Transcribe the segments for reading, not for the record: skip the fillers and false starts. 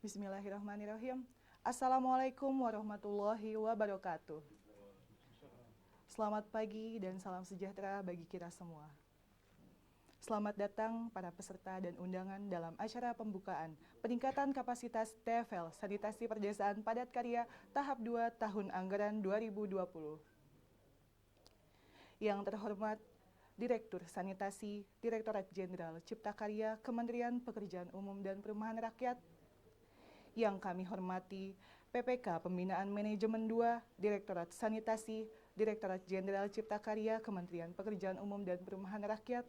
Bismillahirrahmanirrahim. Assalamualaikum warahmatullahi wabarakatuh. Selamat pagi dan salam sejahtera bagi kita semua. Selamat datang para peserta dan undangan dalam acara pembukaan peningkatan kapasitas TFL Sanitasi Perdesaan Padat Karya tahap 2 tahun anggaran 2020. Yang terhormat Direktur Sanitasi Direktorat Jenderal Cipta Karya Kementerian Pekerjaan Umum dan Perumahan Rakyat. Yang kami hormati PPK Pembinaan Manajemen 2 Direktorat Sanitasi Direktorat Jenderal Cipta Karya Kementerian Pekerjaan Umum dan Perumahan Rakyat.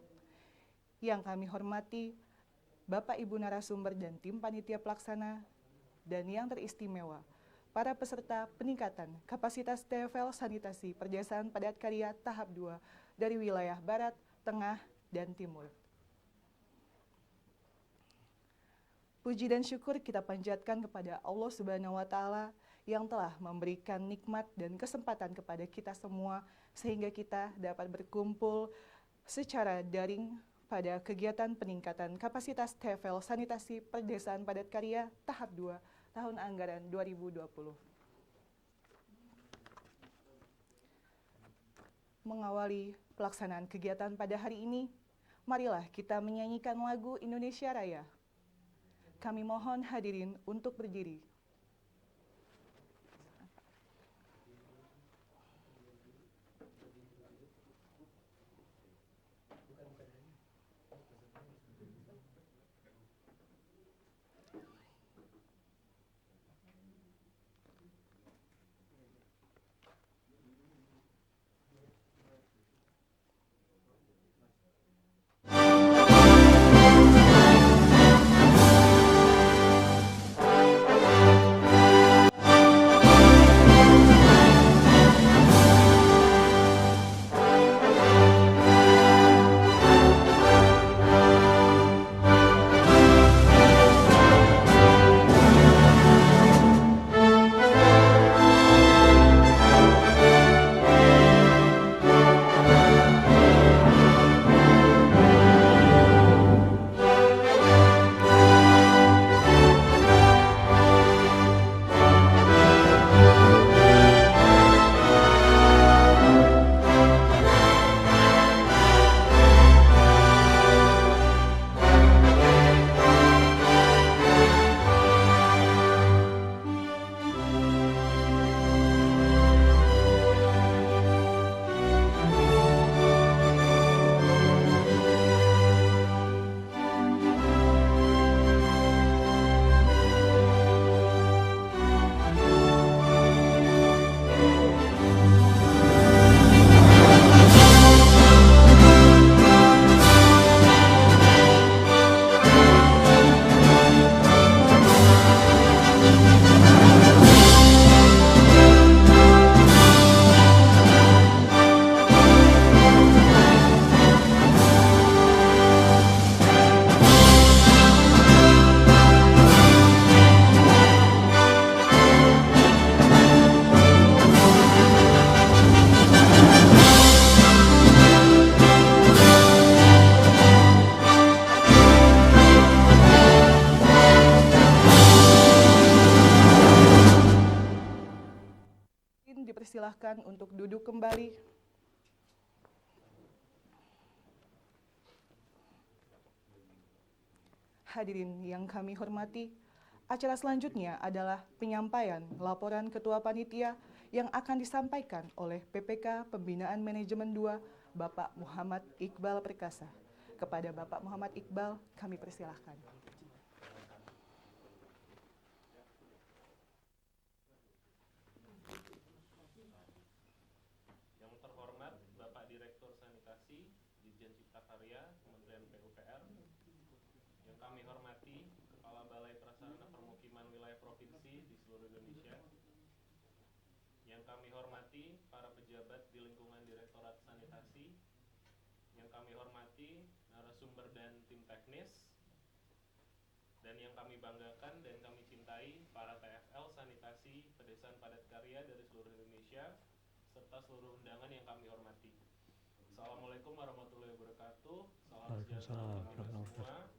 Yang kami hormati Bapak Ibu narasumber dan tim panitia pelaksana, dan yang teristimewa para peserta peningkatan kapasitas TFL Sanitasi Perdesaan Padat Karya tahap 2 dari wilayah Barat, Tengah, dan Timur. Puji dan syukur kita panjatkan kepada Allah Subhanahu wa Ta'ala yang telah memberikan nikmat dan kesempatan kepada kita semua sehingga kita dapat berkumpul secara daring pada kegiatan peningkatan kapasitas TFL Sanitasi Perdesaan Padat Karya tahap 2 tahun anggaran 2020. Mengawali pelaksanaan kegiatan pada hari ini, marilah kita menyanyikan lagu Indonesia Raya. Kami mohon hadirin untuk berdiri. Dipersilahkan untuk duduk kembali. Hadirin yang kami hormati, acara selanjutnya adalah penyampaian laporan Ketua Panitia yang akan disampaikan oleh PPK Pembinaan Manajemen 2, Bapak Muhammad Iqbal Perkasa. Kepada Bapak Muhammad Iqbal, kami persilahkan. Dirjen Cipta Karya, Kementerian PUPR, yang kami hormati Kepala Balai Prasarana Permukiman Wilayah Provinsi di seluruh Indonesia, yang kami hormati para pejabat di lingkungan Direktorat Sanitasi, yang kami hormati narasumber dan tim teknis, dan yang kami banggakan dan kami cintai para TFL Sanitasi Pedesaan Padat Karya dari seluruh Indonesia, serta seluruh undangan yang kami hormati. Assalamualaikum warahmatullahi wabarakatuh. Salam sejahtera untuk kita semua.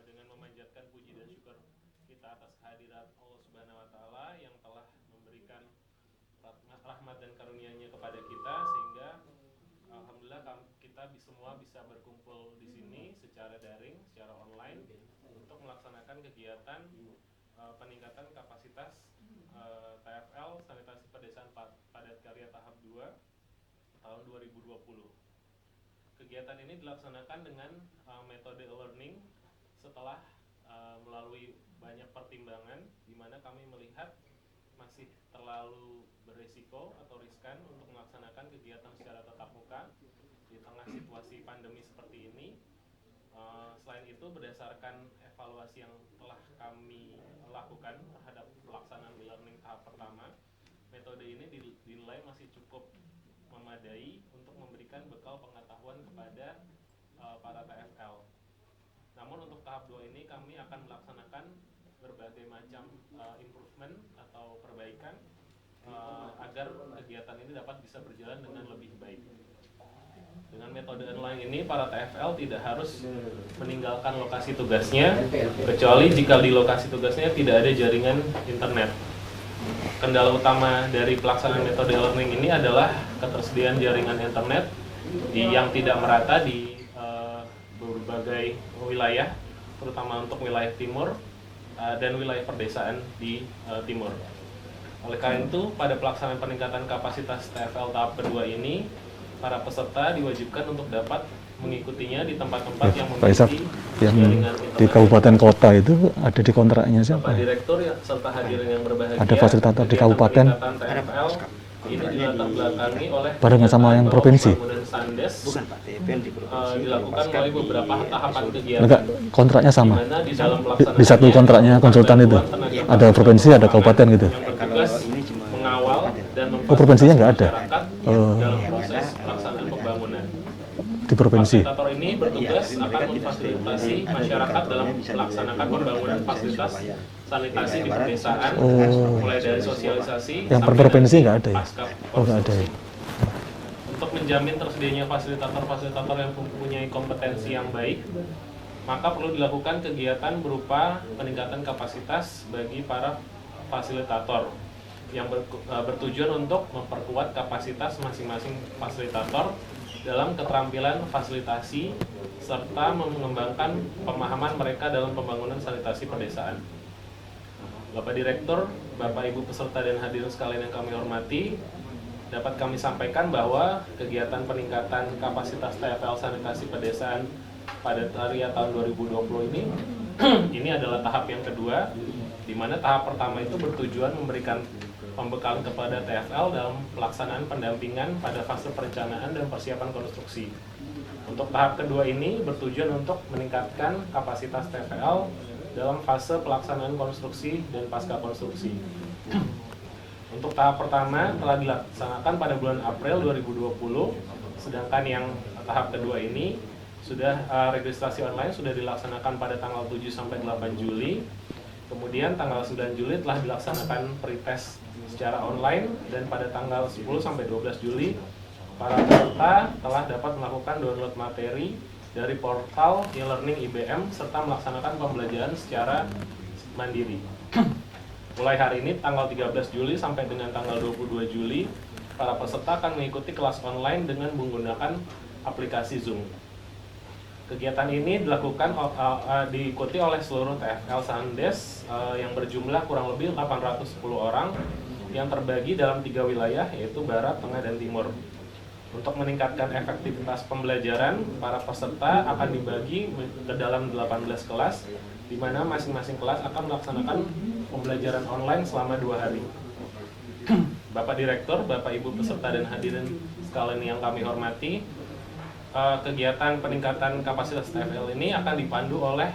Dengan memanjatkan puji dan syukur kita kita atas kehadiran Allah Subhanahu wa taala yang telah memberikan rahmat dan karunia-Nya kepada kita, sehingga alhamdulillah kita semua bisa berkumpul di sini secara daring, secara online untuk melaksanakan kegiatan peningkatan kapasitas TFL Sanitasi Pedesaan Padat Karya tahap 2 tahun 2020. Kegiatan ini dilaksanakan dengan metode e-learning setelah melalui banyak pertimbangan, di mana kami melihat masih terlalu beresiko atau riskan untuk melaksanakan kegiatan secara tatap muka di tengah situasi pandemi seperti ini. Selain itu, berdasarkan evaluasi yang telah kami lakukan terhadap pelaksanaan e-learning tahap pertama, metode ini dinilai masih cukup memadai untuk memberikan bekal pengetahuan kepada para TFL. Namun untuk tahap 2 ini kami akan melaksanakan berbagai macam improvement atau perbaikan agar kegiatan ini dapat bisa berjalan dengan lebih baik. Dengan metode online ini, para TFL tidak harus meninggalkan lokasi tugasnya, kecuali jika di lokasi tugasnya tidak ada jaringan internet. Kendala utama dari pelaksanaan metode learning ini adalah ketersediaan jaringan internet yang tidak merata di berbagai wilayah, terutama untuk wilayah timur dan wilayah perdesaan di timur. Oleh karena itu, pada pelaksanaan peningkatan kapasitas TFL tahap kedua ini, para peserta diwajibkan untuk dapat mengikutinya di tempat-tempat yang memiliki jaringan internet. Di kabupaten kota itu ada di kontraknya siapa? Bapak Direktur serta hadirin yang berbahagia. Ada fasilitator di kabupaten. TFL ini dilatar belakangi oleh barengan sama yang provinsi. Sandes, Bukan Pak, TPN di provinsi. dilakukan melalui beberapa tahapan kegiatan. Enggak, kontraknya sama. Di mana di dalam Di pelaksanaan satu kontraknya konsultan itu. Ada provinsi, ada kabupaten gitu. yang bertugas mengawal dan Oh, provinsinya nggak ada? masyarakat dalam proses pelaksanaan pembangunan. Di provinsi. Fasilitator ini bertugas akan memfasilitasi masyarakat dalam melaksanakan pembangunan fasilitas sanitasi di pedesaan, mulai dari sosialisasi Yang per sampai provinsi nanti nggak ada ya? pasca Oh, nggak ada ya. Untuk menjamin tersedianya fasilitator-fasilitator yang mempunyai kompetensi yang baik, maka perlu dilakukan kegiatan berupa peningkatan kapasitas bagi para fasilitator yang bertujuan untuk memperkuat kapasitas masing-masing fasilitator dalam keterampilan fasilitasi serta mengembangkan pemahaman mereka dalam pembangunan sanitasi pedesaan. Bapak Direktur, Bapak Ibu peserta dan hadirin sekalian yang kami hormati, dapat kami sampaikan bahwa kegiatan peningkatan kapasitas TFL sanitasi pedesaan pada karya tahun 2020 ini adalah tahap yang kedua, di mana tahap pertama itu bertujuan memberikan pembekalan kepada TFL dalam pelaksanaan pendampingan pada fase perencanaan dan persiapan konstruksi. Untuk tahap kedua ini bertujuan untuk meningkatkan kapasitas TFL dalam fase pelaksanaan konstruksi dan pasca konstruksi. Untuk tahap pertama telah dilaksanakan pada bulan April 2020, sedangkan yang tahap kedua ini sudah registrasi online sudah dilaksanakan pada tanggal 7 sampai 8 Juli. Kemudian tanggal 9 Juli telah dilaksanakan pretest secara online, dan pada tanggal 10 sampai 12 Juli para peserta telah dapat melakukan download materi dari portal e-learning IBM serta melaksanakan pembelajaran secara mandiri. Mulai hari ini tanggal 13 Juli sampai dengan tanggal 22 Juli, para peserta akan mengikuti kelas online dengan menggunakan aplikasi Zoom. Kegiatan ini diikuti oleh seluruh TFL Sandes yang berjumlah kurang lebih 810 orang yang terbagi dalam 3 wilayah, yaitu Barat, Tengah, dan Timur. Untuk meningkatkan efektivitas pembelajaran, para peserta akan dibagi ke dalam 18 kelas, di mana masing-masing kelas akan melaksanakan pembelajaran online selama 2 hari. Bapak Direktur, Bapak Ibu peserta dan hadirin sekalian yang kami hormati, kegiatan peningkatan kapasitas TFL ini akan dipandu oleh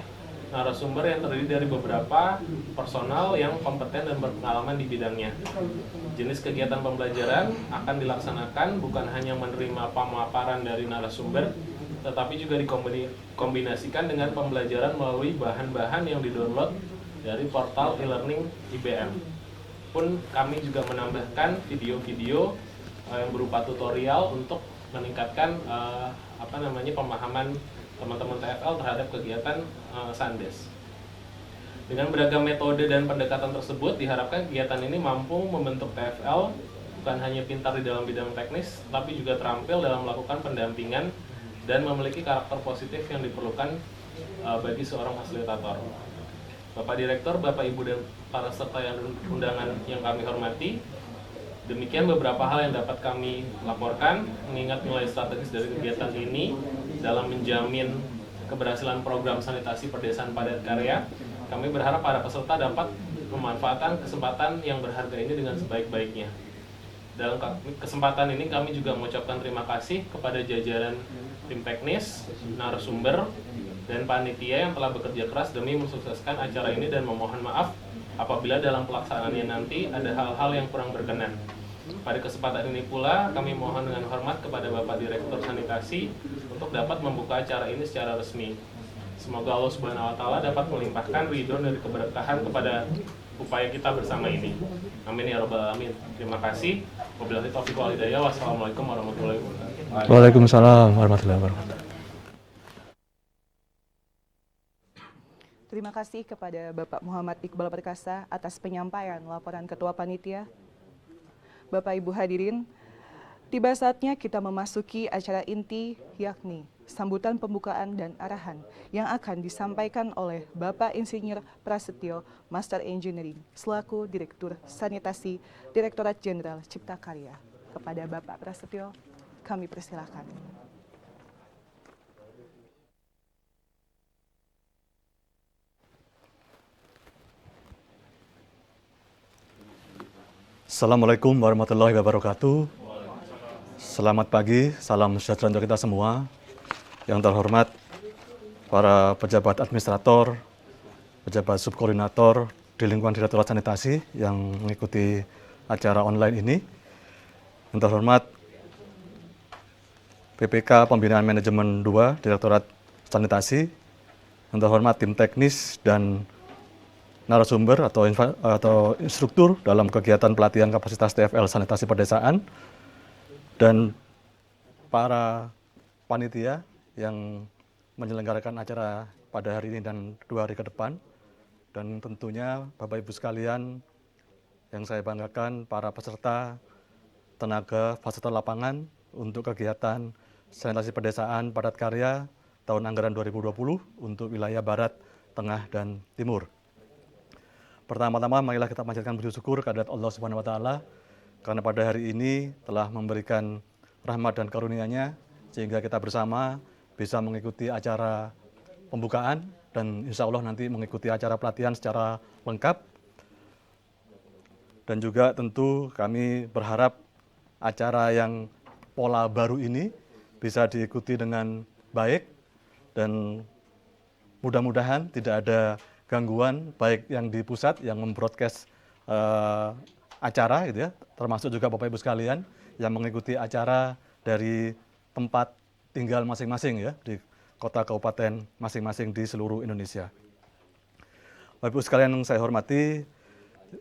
narasumber yang terdiri dari beberapa personal yang kompeten dan berpengalaman di bidangnya. Jenis kegiatan pembelajaran akan dilaksanakan bukan hanya menerima pemaparan dari narasumber, tetapi juga dikombinasikan dengan pembelajaran melalui bahan-bahan yang didownload dari portal e-learning IBM. Pun kami juga menambahkan video-video yang berupa tutorial untuk meningkatkan pemahaman teman-teman TFL terhadap kegiatan Sandes. Dengan beragam metode dan pendekatan tersebut, diharapkan kegiatan ini mampu membentuk TFL bukan hanya pintar di dalam bidang teknis, tapi juga terampil dalam melakukan pendampingan dan memiliki karakter positif yang diperlukan bagi seorang fasilitator. Bapak Direktur, Bapak Ibu dan para serta yang undangan yang kami hormati, demikian beberapa hal yang dapat kami laporkan mengingat nilai strategis dari kegiatan ini dalam menjamin keberhasilan program sanitasi pedesaan padat karya. Kami berharap para peserta dapat memanfaatkan kesempatan yang berharga ini dengan sebaik-baiknya. Dalam kesempatan ini kami juga mengucapkan terima kasih kepada jajaran tim teknis, narasumber, dan panitia yang telah bekerja keras demi mensukseskan acara ini dan memohon maaf apabila dalam pelaksanaannya nanti ada hal-hal yang kurang berkenan. Pada kesempatan ini pula kami mohon dengan hormat kepada Bapak Direktur Sanitasi untuk dapat membuka acara ini secara resmi. Semoga Allah Subhanahu wa Ta'ala dapat melimpahkan ridho dari keberkahan kepada upaya kita bersama ini. Amin ya Rabbal Alamin. Terima kasih. Wabillahi taufiq wal hidayah. Wassalamualaikum warahmatullahi wabarakatuh. Waalaikumsalam warahmatullahi wabarakatuh. Terima kasih kepada Bapak Muhammad Iqbal Perkasa atas penyampaian laporan Ketua Panitia. Bapak Ibu hadirin, tiba saatnya kita memasuki acara inti, yakni sambutan pembukaan dan arahan yang akan disampaikan oleh Bapak Insinyur Prasetyo, Master Engineering, selaku Direktur Sanitasi Direktorat Jenderal Cipta Karya. Kepada Bapak Prasetyo, kami persilakan. Assalamualaikum warahmatullahi wabarakatuh. Selamat pagi, salam sejahtera untuk kita semua. Yang terhormat para pejabat administrator, pejabat subkoordinator di lingkungan Direktorat Sanitasi yang mengikuti acara online ini. Yang terhormat PPK Pembinaan Manajemen 2 Direktorat Sanitasi. Yang terhormat tim teknis dan narasumber atau instruktur dalam kegiatan pelatihan kapasitas TFL Sanitasi Pedesaan, dan para panitia yang menyelenggarakan acara pada hari ini dan 2 hari ke depan, dan tentunya Bapak Ibu sekalian yang saya banggakan, para peserta tenaga fasilitator lapangan untuk kegiatan sanitasi pedesaan padat karya tahun anggaran 2020 untuk wilayah Barat, Tengah, dan Timur. Pertama-tama marilah kita panjatkan puji syukur kehadirat Allah Subhanahu wa Ta'ala karena pada hari ini telah memberikan rahmat dan karunia-Nya sehingga kita bersama bisa mengikuti acara pembukaan dan insya Allah nanti mengikuti acara pelatihan secara lengkap. Dan juga tentu kami berharap acara yang pola baru ini bisa diikuti dengan baik dan mudah-mudahan tidak ada gangguan baik yang di pusat yang membroadcast acara gitu ya, termasuk juga Bapak Ibu sekalian yang mengikuti acara dari tempat tinggal masing-masing ya di kota kabupaten masing-masing di seluruh Indonesia. Bapak Ibu sekalian yang saya hormati,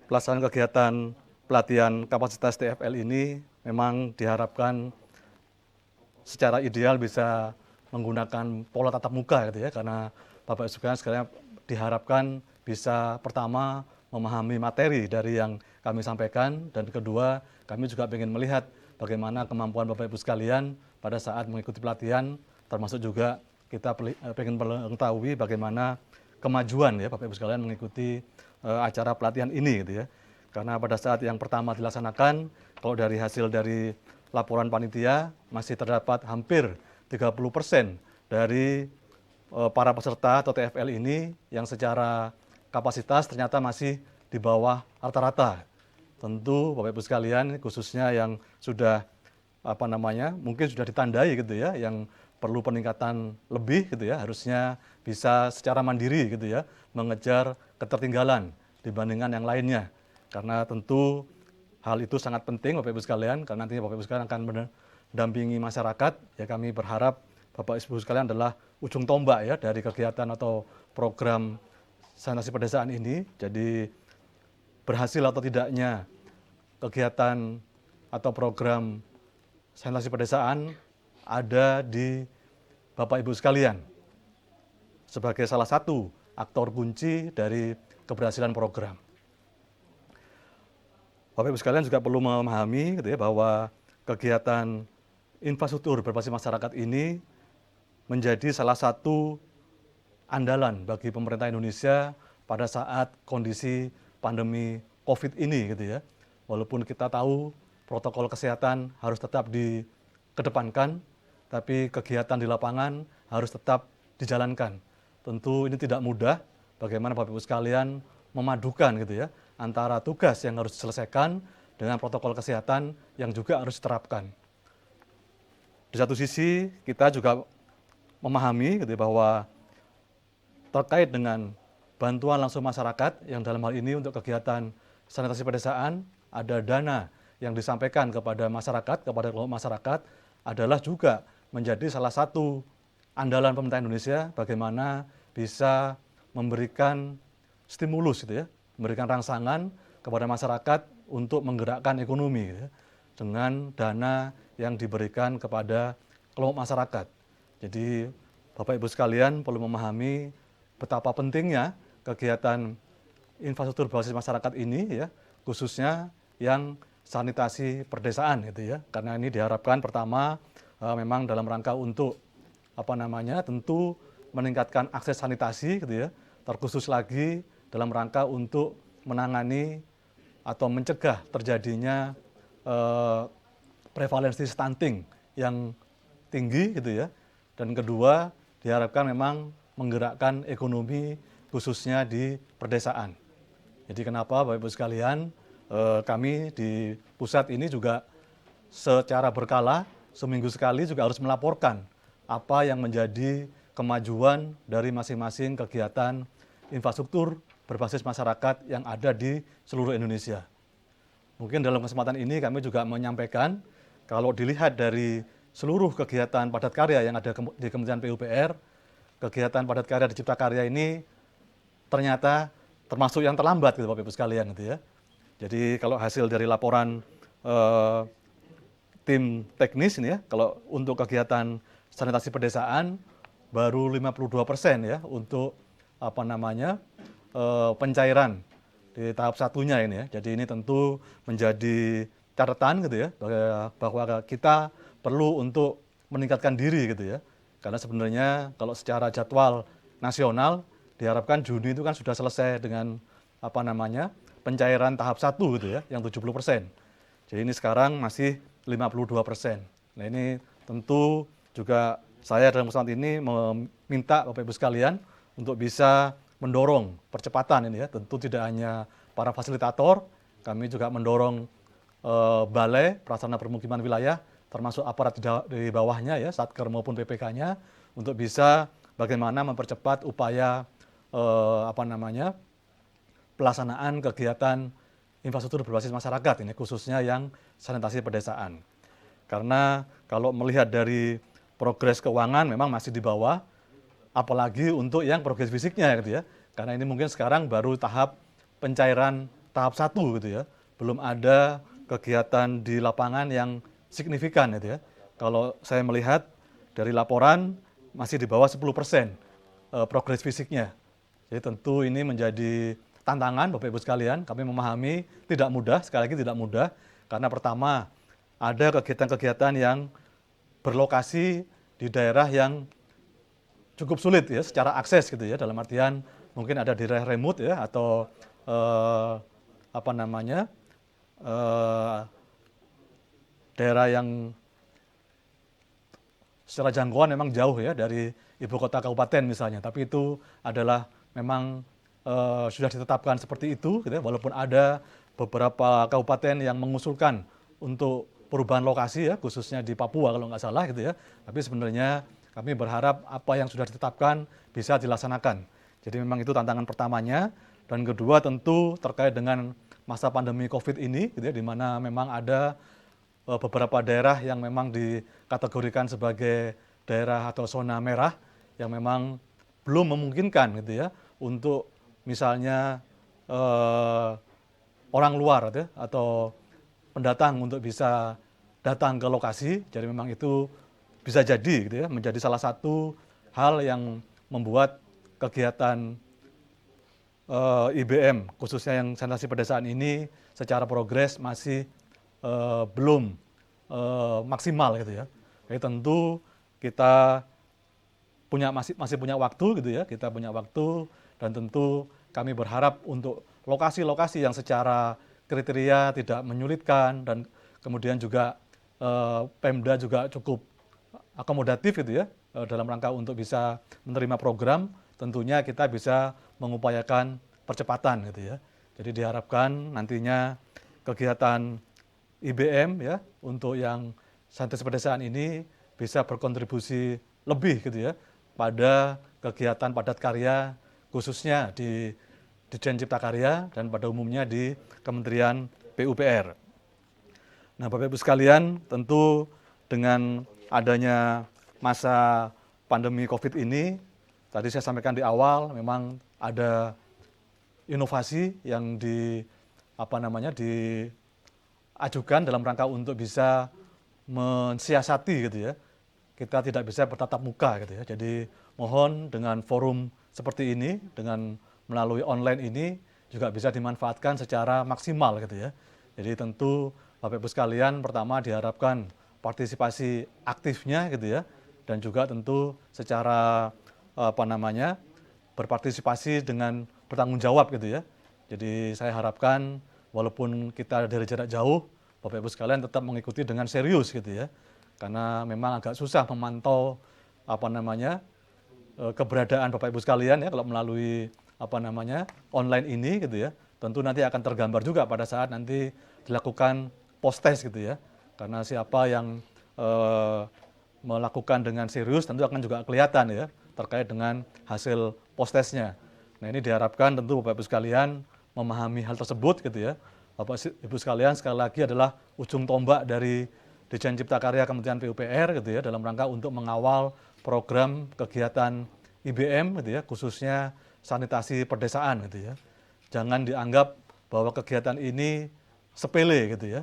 pelaksanaan kegiatan pelatihan kapasitas TFL ini memang diharapkan secara ideal bisa menggunakan pola tatap muka gitu ya, karena Bapak Ibu sekalian diharapkan bisa pertama memahami materi dari yang kami sampaikan, dan kedua kami juga ingin melihat bagaimana kemampuan Bapak Ibu sekalian pada saat mengikuti pelatihan, termasuk juga kita ingin mengetahui bagaimana kemajuan ya Bapak Ibu sekalian mengikuti acara pelatihan ini gitu ya. Karena pada saat yang pertama dilaksanakan, kalau dari hasil dari laporan panitia masih terdapat hampir 30% dari para peserta atau TFL ini yang secara kapasitas ternyata masih di bawah rata-rata. Tentu Bapak Ibu sekalian khususnya yang sudah mungkin sudah ditandai gitu ya, yang perlu peningkatan lebih gitu ya, harusnya bisa secara mandiri gitu ya mengejar ketertinggalan dibandingkan yang lainnya. Karena tentu hal itu sangat penting Bapak Ibu sekalian, karena nantinya Bapak Ibu sekalian akan mendampingi masyarakat. Ya kami berharap Bapak Ibu sekalian adalah ujung tombak ya dari kegiatan atau program sanitasi pedesaan ini. Jadi berhasil atau tidaknya kegiatan atau program sanitasi pedesaan ada di Bapak Ibu sekalian sebagai salah satu aktor kunci dari keberhasilan program. Bapak Ibu sekalian juga perlu memahami gitu ya, bahwa kegiatan infrastruktur berbasis masyarakat ini menjadi salah satu andalan bagi pemerintah Indonesia pada saat kondisi pandemi COVID ini gitu ya. Walaupun kita tahu protokol kesehatan harus tetap dikedepankan, tapi kegiatan di lapangan harus tetap dijalankan. Tentu ini tidak mudah, bagaimana Bapak Ibu sekalian memadukan gitu ya, antara tugas yang harus diselesaikan dengan protokol kesehatan yang juga harus diterapkan. Di satu sisi kita juga memahami gitu ya, bahwa terkait dengan bantuan langsung masyarakat yang dalam hal ini untuk kegiatan sanitasi pedesaan, ada dana yang disampaikan kepada masyarakat, kepada kelompok masyarakat adalah juga menjadi salah satu andalan pemerintah Indonesia bagaimana bisa memberikan stimulus gitu ya, memberikan rangsangan kepada masyarakat untuk menggerakkan ekonomi gitu ya, dengan dana yang diberikan kepada kelompok masyarakat. Jadi Bapak Ibu sekalian perlu memahami betapa pentingnya kegiatan infrastruktur berbasis masyarakat ini ya, khususnya yang sanitasi perdesaan gitu ya. Karena ini diharapkan pertama memang dalam rangka untuk tentu meningkatkan akses sanitasi gitu ya. Terkhusus lagi dalam rangka untuk menangani atau mencegah terjadinya prevalensi stunting yang tinggi gitu ya. Dan kedua, diharapkan memang menggerakkan ekonomi khususnya di perdesaan. Jadi kenapa Bapak Ibu sekalian, kami di pusat ini juga secara berkala seminggu sekali juga harus melaporkan apa yang menjadi kemajuan dari masing-masing kegiatan infrastruktur berbasis masyarakat yang ada di seluruh Indonesia. Mungkin dalam kesempatan ini kami juga menyampaikan kalau dilihat dari seluruh kegiatan padat karya yang ada di Kementerian PUPR, kegiatan padat karya di Cipta Karya ini ternyata termasuk yang terlambat gitu Bapak Ibu sekalian gitu ya. Jadi kalau hasil dari laporan tim teknis ini ya, kalau untuk kegiatan sanitasi pedesaan baru 52% ya untuk pencairan di tahap satunya ini ya. Jadi ini tentu menjadi catatan gitu ya, bahwa kita perlu untuk meningkatkan diri gitu ya. Karena sebenarnya kalau secara jadwal nasional diharapkan Juni itu kan sudah selesai dengan pencairan tahap 1 gitu ya, yang 70%. Jadi ini sekarang masih 52%. Nah ini tentu juga saya dalam kesempatan ini meminta Bapak Ibu sekalian untuk bisa mendorong percepatan ini ya. Tentu tidak hanya para fasilitator, kami juga mendorong Balai Prasarana Permukiman Wilayah, termasuk aparat di bawahnya ya, Satker maupun PPK-nya, untuk bisa bagaimana mempercepat upaya pelaksanaan kegiatan infrastruktur berbasis masyarakat ini, khususnya yang sanitasi pedesaan. Karena kalau melihat dari progres keuangan memang masih di bawah, apalagi untuk yang progres fisiknya gitu ya. Karena ini mungkin sekarang baru tahap pencairan tahap 1 gitu ya. Belum ada kegiatan di lapangan yang signifikan gitu ya. Kalau saya melihat dari laporan masih di bawah 10% progres fisiknya. Jadi tentu ini menjadi tantangan Bapak Ibu sekalian. Kami memahami tidak mudah, sekali lagi tidak mudah, karena pertama ada kegiatan-kegiatan yang berlokasi di daerah yang cukup sulit ya secara akses gitu ya, dalam artian mungkin ada di daerah remote ya, atau daerah yang secara jangkauan memang jauh ya dari ibu kota kabupaten misalnya, tapi itu adalah memang sudah ditetapkan seperti itu gitu ya, walaupun ada beberapa kabupaten yang mengusulkan untuk perubahan lokasi ya, khususnya di Papua kalau nggak salah gitu ya, tapi sebenarnya kami berharap apa yang sudah ditetapkan bisa dilaksanakan. Jadi memang itu tantangan pertamanya. Dan kedua tentu terkait dengan masa pandemi COVID ini gitu ya, di mana memang ada beberapa daerah yang memang dikategorikan sebagai daerah atau zona merah yang memang belum memungkinkan gitu ya untuk misalnya orang luar gitu ya, atau pendatang untuk bisa datang ke lokasi. Jadi memang itu bisa jadi gitu ya, menjadi salah satu hal yang membuat kegiatan IBM khususnya yang sanitasi pedesaan ini secara progres masih belum maksimal gitu ya. Jadi tentu kita masih punya waktu gitu ya, kita punya waktu, dan tentu kami berharap untuk lokasi-lokasi yang secara kriteria tidak menyulitkan dan kemudian juga Pemda juga cukup akomodatif gitu ya dalam rangka untuk bisa menerima program, tentunya kita bisa mengupayakan percepatan gitu ya. Jadi diharapkan nantinya kegiatan IBM ya untuk yang sanitasi pedesaan ini bisa berkontribusi lebih gitu ya pada kegiatan padat karya khususnya di Ditjen Cipta Karya dan pada umumnya di Kementerian PUPR. Nah, Bapak Ibu sekalian, tentu dengan adanya masa pandemi COVID ini, tadi saya sampaikan di awal, memang ada inovasi yang diajukan dalam rangka untuk bisa mensiasati gitu ya. Kita tidak bisa bertatap muka gitu ya. Jadi mohon dengan forum seperti ini, dengan melalui online ini juga bisa dimanfaatkan secara maksimal gitu ya. Jadi tentu Bapak Ibu sekalian, pertama diharapkan partisipasi aktifnya gitu ya, dan juga tentu secara berpartisipasi dengan bertanggung jawab gitu ya. Jadi saya harapkan walaupun kita dari jarak jauh, Bapak Ibu sekalian tetap mengikuti dengan serius gitu ya. Karena memang agak susah memantau keberadaan Bapak Ibu sekalian ya kalau melalui online ini gitu ya. Tentu nanti akan tergambar juga pada saat nanti dilakukan post test gitu ya. Karena siapa yang melakukan dengan serius tentu akan juga kelihatan ya terkait dengan hasil post testnya. Nah, ini diharapkan tentu Bapak Ibu sekalian memahami hal tersebut gitu ya. Bapak Ibu sekalian sekali lagi adalah ujung tombak dari Ditjen Cipta Karya Kementerian PUPR gitu ya dalam rangka untuk mengawal program kegiatan IBM gitu ya, khususnya sanitasi pedesaan gitu ya. Jangan dianggap bahwa kegiatan ini sepele gitu ya.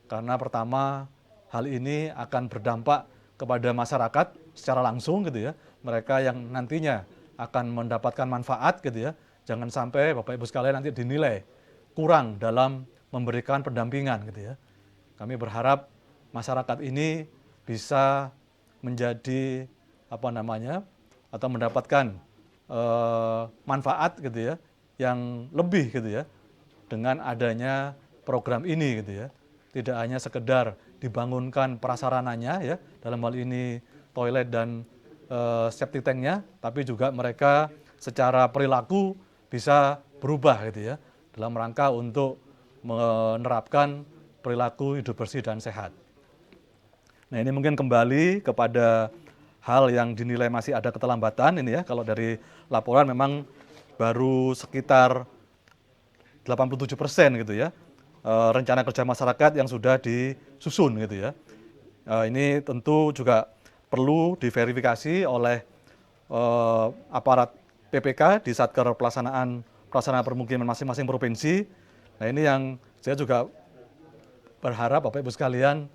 Karena pertama hal ini akan berdampak kepada masyarakat secara langsung gitu ya. Mereka yang nantinya akan mendapatkan manfaat gitu ya. Jangan sampai Bapak Ibu sekalian nanti dinilai kurang dalam memberikan pendampingan gitu ya. Kami berharap masyarakat ini bisa menjadi atau mendapatkan manfaat gitu ya yang lebih gitu ya dengan adanya program ini gitu ya. Tidak hanya sekedar dibangunkan prasarananya ya, dalam hal ini toilet dan septic tanknya, tapi juga mereka secara perilaku bisa berubah gitu ya dalam rangka untuk menerapkan perilaku hidup bersih dan sehat. Nah, ini mungkin kembali kepada hal yang dinilai masih ada keterlambatan ini ya. Kalau dari laporan memang baru sekitar 87% gitu ya. Rencana kerja masyarakat yang sudah disusun gitu ya. Ini tentu juga perlu diverifikasi oleh aparat PPK di Satker Pelaksanaan Permukiman masing-masing provinsi. Nah, ini yang saya juga berharap Bapak Ibu sekalian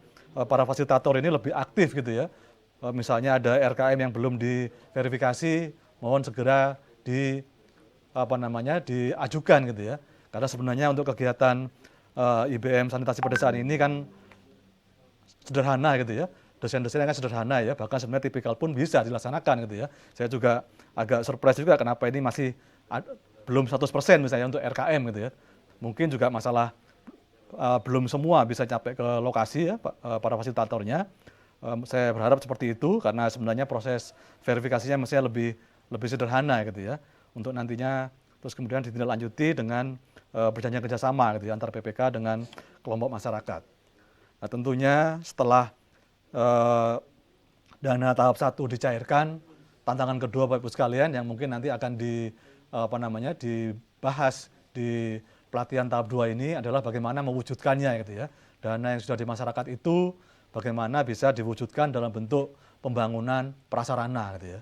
para fasilitator ini lebih aktif gitu ya. Misalnya ada RKM yang belum diverifikasi, mohon segera diajukan gitu ya. Karena sebenarnya untuk kegiatan IBM sanitasi pedesaan ini kan sederhana gitu ya. Desain-desainnya kan sederhana ya, bahkan sebenarnya tipikal pun bisa dilaksanakan gitu ya. Saya juga agak surprise juga kenapa ini masih belum 100% misalnya untuk RKM gitu ya. Mungkin juga masalah belum semua bisa sampai ke lokasi ya para fasilitatornya. Saya berharap seperti itu karena sebenarnya proses verifikasinya mestinya lebih sederhana gitu ya. Untuk nantinya terus kemudian ditindaklanjuti dengan perjanjian kerjasama gitu ya, antar PPK dengan kelompok masyarakat. Nah, tentunya setelah dana tahap 1 dicairkan, tantangan kedua Bapak Ibu sekalian yang mungkin nanti akan dibahas di pelatihan tahap 2 ini adalah bagaimana mewujudkannya gitu ya. Dana yang sudah di masyarakat itu bagaimana bisa diwujudkan dalam bentuk pembangunan prasarana gitu ya.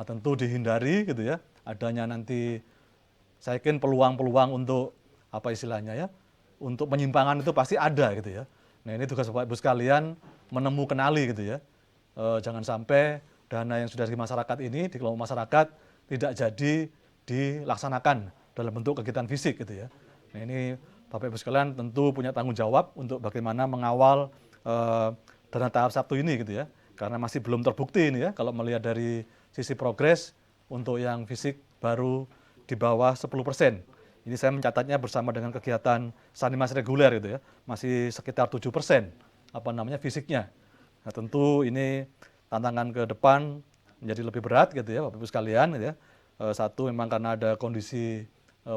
Nah, tentu dihindari gitu ya adanya nanti saya yakin peluang-peluang untuk untuk penyimpangan itu pasti ada gitu ya. Nah, ini tugas Bapak Ibu sekalian kenali gitu ya. Jangan sampai dana yang sudah di masyarakat ini, di kelompok masyarakat tidak jadi dilaksanakan dalam bentuk kegiatan fisik gitu ya. Nah, ini Bapak Ibu sekalian tentu punya tanggung jawab untuk bagaimana mengawal dana tahap 1 ini gitu ya. Karena masih belum terbukti ini ya, kalau melihat dari sisi progres untuk yang fisik baru di bawah 10%. Ini saya mencatatnya bersama dengan kegiatan sanimas reguler gitu ya, masih sekitar 7% fisiknya. Nah, tentu ini tantangan ke depan menjadi lebih berat gitu ya Bapak Ibu sekalian gitu ya. Satu memang karena ada kondisi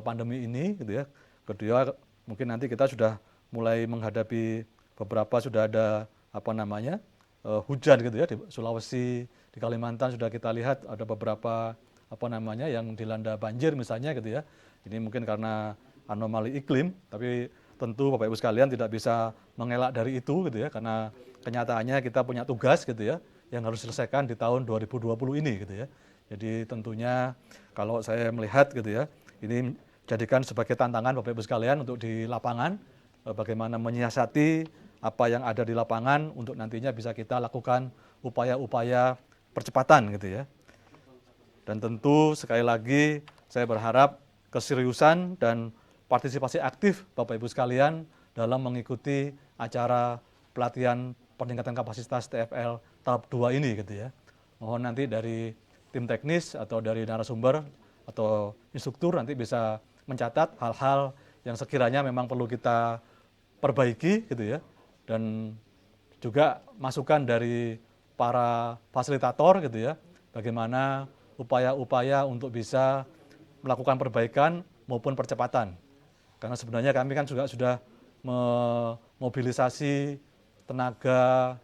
pandemi ini gitu ya. Kedua mungkin nanti kita sudah mulai menghadapi beberapa sudah ada hujan gitu ya di Sulawesi, di Kalimantan sudah kita lihat ada beberapa yang dilanda banjir misalnya gitu ya. Ini mungkin karena anomali iklim, tapi tentu Bapak Ibu sekalian tidak bisa mengelak dari itu gitu ya, karena kenyataannya kita punya tugas gitu ya yang harus diselesaikan di tahun 2020 ini gitu ya. Jadi tentunya kalau saya melihat gitu ya, ini jadikan sebagai tantangan Bapak Ibu sekalian untuk di lapangan bagaimana menyiasati apa yang ada di lapangan untuk nantinya bisa kita lakukan upaya-upaya percepatan gitu ya. Dan tentu sekali lagi saya berharap keseriusan dan partisipasi aktif Bapak Ibu sekalian dalam mengikuti acara pelatihan peningkatan kapasitas TFL tahap 2 ini gitu ya. Mohon nanti dari tim teknis atau dari narasumber atau instruktur nanti bisa mencatat hal-hal yang sekiranya memang perlu kita perbaiki gitu ya. Dan juga masukan dari para fasilitator gitu ya. Bagaimana upaya-upaya untuk bisa melakukan perbaikan maupun percepatan. Karena sebenarnya kami kan juga sudah memobilisasi tenaga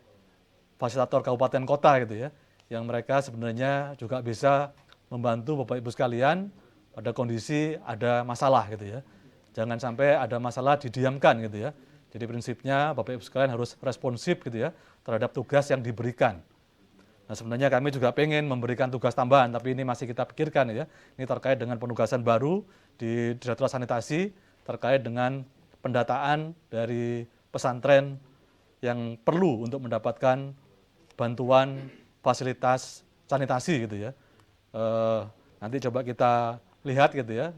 fasilitator kabupaten kota gitu ya, yang mereka sebenarnya juga bisa membantu Bapak Ibu sekalian pada kondisi ada masalah gitu ya. Jangan sampai ada masalah didiamkan gitu ya. Jadi prinsipnya Bapak Ibu sekalian harus responsif gitu ya terhadap tugas yang diberikan. Nah, sebenarnya kami juga pengen memberikan tugas tambahan, tapi ini masih kita pikirkan ya. Ini terkait dengan penugasan baru di Direktorat Sanitasi terkait dengan pendataan dari pesantren yang perlu untuk mendapatkan bantuan fasilitas sanitasi gitu ya. Nanti coba kita lihat gitu ya.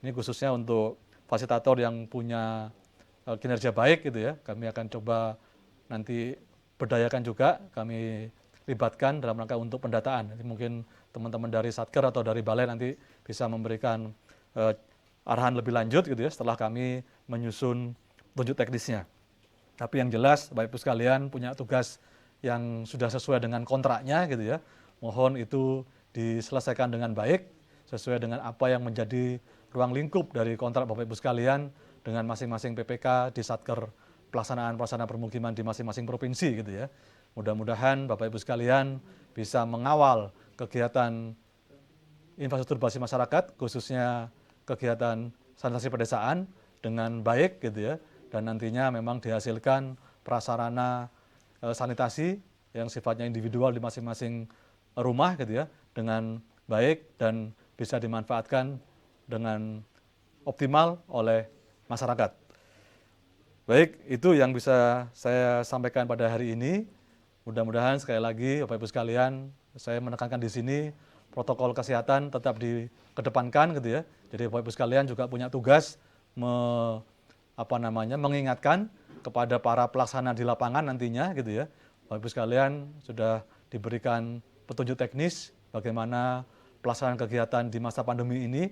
Ini khususnya untuk fasilitator yang punya kinerja baik gitu ya. Kami akan coba nanti berdayakan juga, kami libatkan dalam rangka untuk pendataan. Nanti mungkin teman-teman dari Satker atau dari Balai nanti bisa memberikan arahan lebih lanjut gitu ya setelah kami menyusun petunjuk teknisnya. Tapi yang jelas Bapak Ibu sekalian punya tugas yang sudah sesuai dengan kontraknya gitu ya. Mohon itu diselesaikan dengan baik sesuai dengan apa yang menjadi ruang lingkup dari kontrak Bapak Ibu sekalian dengan masing-masing PPK di Satker pelaksanaan permukiman di masing-masing provinsi gitu ya. Mudah-mudahan Bapak Ibu sekalian bisa mengawal kegiatan infrastruktur basis masyarakat, khususnya kegiatan sanitasi pedesaan dengan baik gitu ya. Dan nantinya memang dihasilkan prasarana sanitasi yang sifatnya individual di masing-masing rumah gitu ya, dengan baik dan bisa dimanfaatkan dengan optimal oleh masyarakat. Baik, itu yang bisa saya sampaikan pada hari ini. Mudah-mudahan sekali lagi Bapak Ibu sekalian, saya menekankan di sini protokol kesehatan tetap dikedepankan gitu ya. Jadi Bapak Ibu sekalian juga punya tugas mengingatkan kepada para pelaksana di lapangan nantinya gitu ya. Bapak Ibu sekalian sudah diberikan petunjuk teknis bagaimana pelaksanaan kegiatan di masa pandemi ini.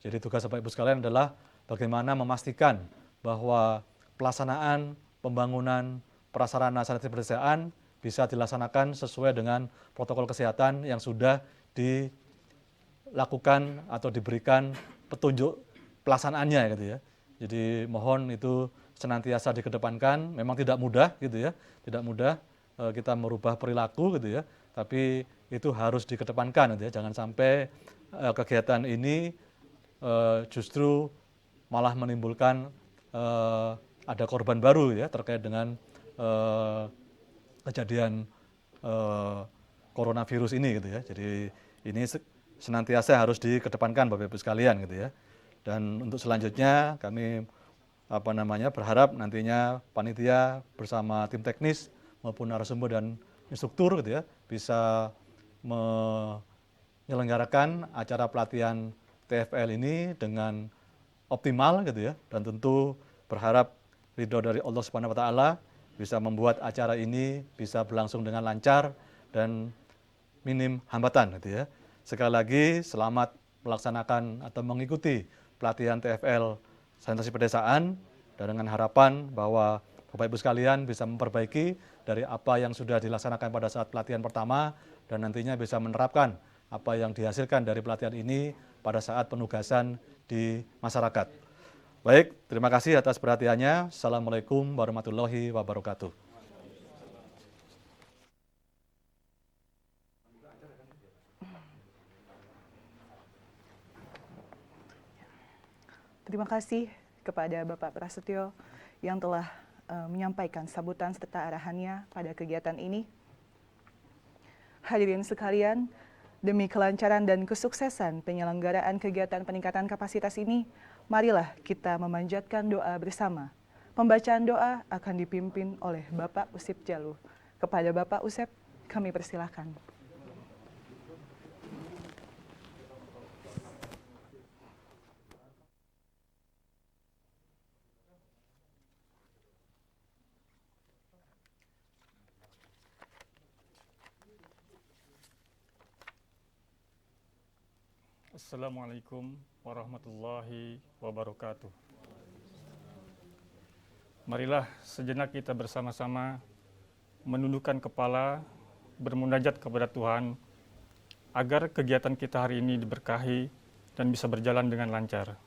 Jadi tugas Bapak Ibu sekalian adalah bagaimana memastikan bahwa pelaksanaan pembangunan prasarana sanitasi pedesaan bisa dilaksanakan sesuai dengan protokol kesehatan yang sudah dilakukan atau diberikan petunjuk pelaksanaannya gitu ya. Jadi mohon itu senantiasa dikedepankan. Memang tidak mudah gitu ya, tidak mudah kita merubah perilaku gitu ya. Tapi itu harus dikedepankan gitu ya. Jangan sampai kegiatan ini justru malah menimbulkan ada korban baru ya terkait dengan kejadian coronavirus ini gitu ya. Jadi ini senantiasa harus dikedepankan Bapak Ibu sekalian gitu ya. Dan untuk selanjutnya kami berharap nantinya panitia bersama tim teknis maupun narasumber dan instruktur gitu ya bisa menyelenggarakan acara pelatihan TFL ini dengan optimal gitu ya, dan tentu berharap ridho dari Allah Subhanahu wa taala bisa membuat acara ini bisa berlangsung dengan lancar dan minim hambatan gitu ya. Sekali lagi selamat melaksanakan atau mengikuti pelatihan TFL Sanitasi Pedesaan, dan dengan harapan bahwa Bapak Ibu sekalian bisa memperbaiki dari apa yang sudah dilaksanakan pada saat pelatihan pertama dan nantinya bisa menerapkan apa yang dihasilkan dari pelatihan ini pada saat penugasan di masyarakat. Baik, terima kasih atas perhatiannya. Assalamualaikum warahmatullahi wabarakatuh. Terima kasih kepada Bapak Prasetyo yang telah menyampaikan sambutan serta arahannya pada kegiatan ini. Hadirin sekalian, demi kelancaran dan kesuksesan penyelenggaraan kegiatan peningkatan kapasitas ini, marilah kita memanjatkan doa bersama. Pembacaan doa akan dipimpin oleh Bapak Usep Jalu. Kepada Bapak Usep, kami persilahkan. Assalamualaikum warahmatullahi wabarakatuh. Marilah sejenak kita bersama-sama menundukkan kepala, bermunajat kepada Tuhan, agar kegiatan kita hari ini diberkahi dan bisa berjalan dengan lancar.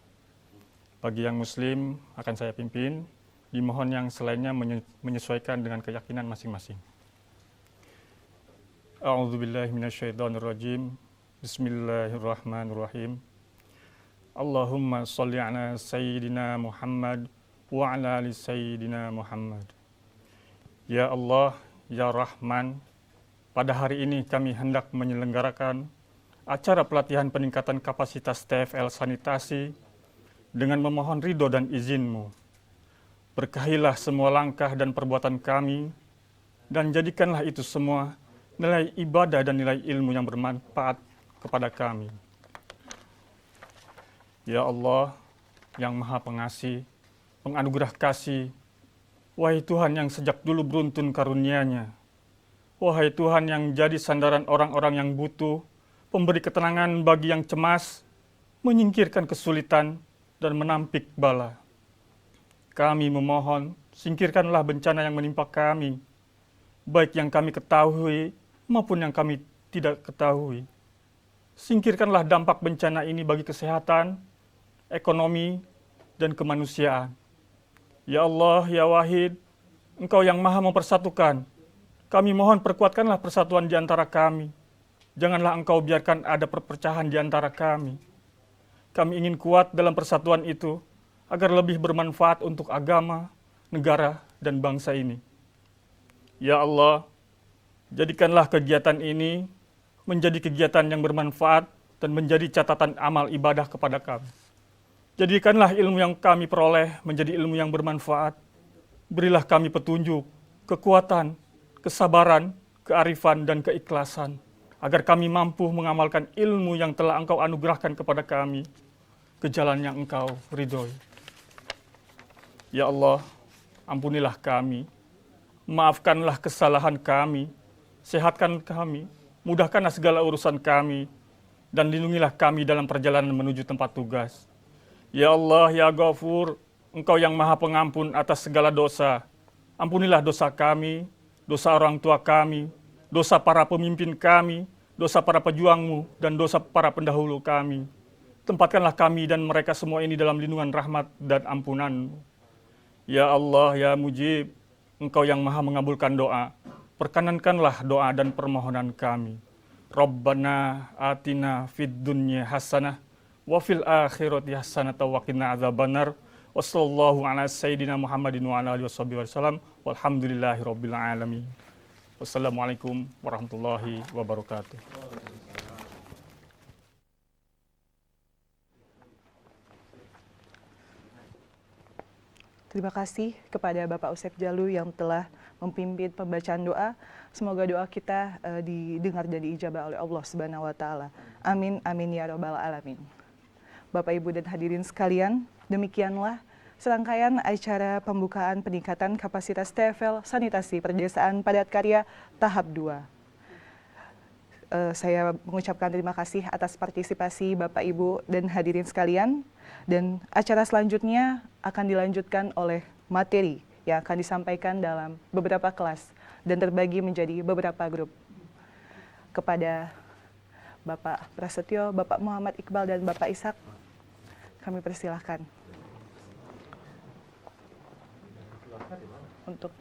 Bagi yang muslim akan saya pimpin, dimohon yang selainnya menyesuaikan dengan keyakinan masing-masing. A'udzubillahi minasyaitonirrajim. Bismillahirrahmanirrahim. Allahumma sholli ala sayyidina Muhammad wa ala ali sayyidina Muhammad. Ya Allah, ya Rahman, pada hari ini kami hendak menyelenggarakan acara pelatihan peningkatan kapasitas TFL Sanitasi dengan memohon ridho dan izin-Mu. Berkahilah semua langkah dan perbuatan kami, dan jadikanlah itu semua nilai ibadah dan nilai ilmu yang bermanfaat kepada kami. Ya Allah, yang Maha Pengasih, Penganugerah kasih, wahai Tuhan yang sejak dulu beruntun karunia-Nya, wahai Tuhan yang jadi sandaran orang-orang yang butuh, pemberi ketenangan bagi yang cemas, menyingkirkan kesulitan dan menampik bala. Kami memohon, singkirkanlah bencana yang menimpa kami, baik yang kami ketahui maupun yang kami tidak ketahui. Singkirkanlah dampak bencana ini bagi kesehatan, ekonomi, dan kemanusiaan. Ya Allah, ya Wahid, Engkau yang Maha mempersatukan. Kami mohon perkuatkanlah persatuan di antara kami. Janganlah Engkau biarkan ada perpecahan di antara kami. Kami ingin kuat dalam persatuan itu, agar lebih bermanfaat untuk agama, negara, dan bangsa ini. Ya Allah, jadikanlah kegiatan ini menjadi kegiatan yang bermanfaat dan menjadi catatan amal ibadah kepada kami. Jadikanlah ilmu yang kami peroleh menjadi ilmu yang bermanfaat. Berilah kami petunjuk, kekuatan, kesabaran, kearifan, dan keikhlasan, agar kami mampu mengamalkan ilmu yang telah Engkau anugerahkan kepada kami ke jalan yang Engkau ridhoi. Ya Allah, ampunilah kami, maafkanlah kesalahan kami, sehatkan kami, mudahkanlah segala urusan kami, dan lindungilah kami dalam perjalanan menuju tempat tugas. Ya Allah, ya Ghafur, Engkau yang Maha Pengampun atas segala dosa. Ampunilah dosa kami, dosa orang tua kami, dosa para pemimpin kami, dosa para pejuang-Mu, dan dosa para pendahulu kami. Tempatkanlah kami dan mereka semua ini dalam lindungan rahmat dan ampunan-Mu. Ya Allah, ya Mujib, Engkau yang Maha mengabulkan doa, perkenankanlah doa dan permohonan kami. Rabbana atina fid dunya hasanah wa fil akhirati hasanah wa qina adzabannar. Wassallallahu ala sayyidina Muhammadin wa ala alihi wasallam. Walhamdulillahi rabbil alamin. Wassalamualaikum warahmatullahi wabarakatuh. Terima kasih kepada Bapak Usep Jalu yang telah memimpin pembacaan doa. Semoga doa kita didengar dan diijabah oleh Allah Subhanahu wa taala. Amin amin ya rabbal alamin. Bapak, Ibu, dan hadirin sekalian, demikianlah serangkaian acara pembukaan peningkatan kapasitas TFL Sanitasi Perdesaan Padat Karya tahap 2. Saya mengucapkan terima kasih atas partisipasi Bapak, Ibu, dan hadirin sekalian. Dan acara selanjutnya akan dilanjutkan oleh materi yang akan disampaikan dalam beberapa kelas dan terbagi menjadi beberapa grup. Kepada Bapak Prasetyo, Bapak Muhammad Iqbal, dan Bapak Ishak, kami persilahkan untuk